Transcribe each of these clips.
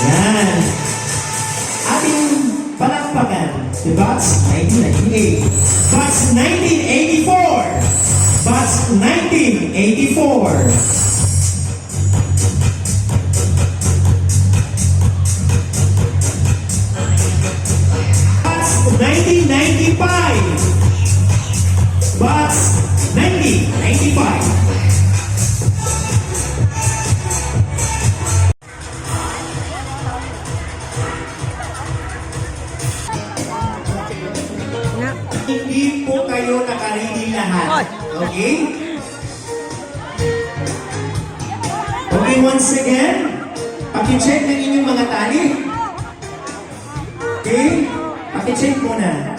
Yan. Ating palakpakan. The Batch 1998. Batch 1984. Batch 1984. Batch 1995. Batch 1995. Hindi po kayo nakaready lahat. Okay? Okay, once again, pakicheck ng inyong mga tali. Okay? Pakicheck muna.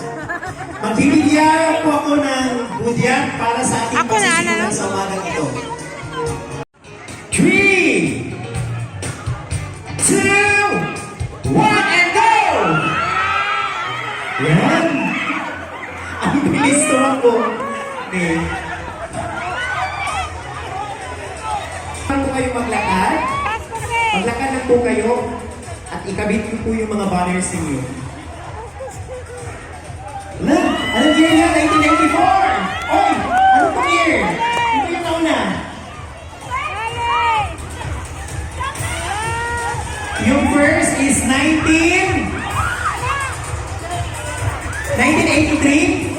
Magbibigyan po ako ng budyan para sa ating pasisimulan sa umagang ito. 3, 2, 1, and go! Yan. Ang bilis to ako. Okay. Saan po kayo maglakad? Maglakad lang po kayo at ikabit ko po yung mga banners ninyo. Wala! Anong year na? 1994! Oy! Ano pang year? Ito yung nauna. Yung first is 1983?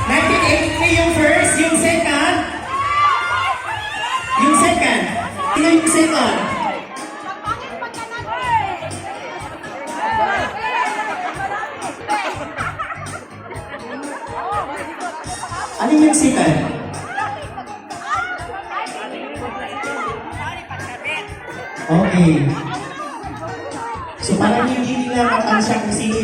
1983 yung first, yung second? Yung second? Sino yung second? Ano yung second? Okay. So parang hindi nila matansya kung sino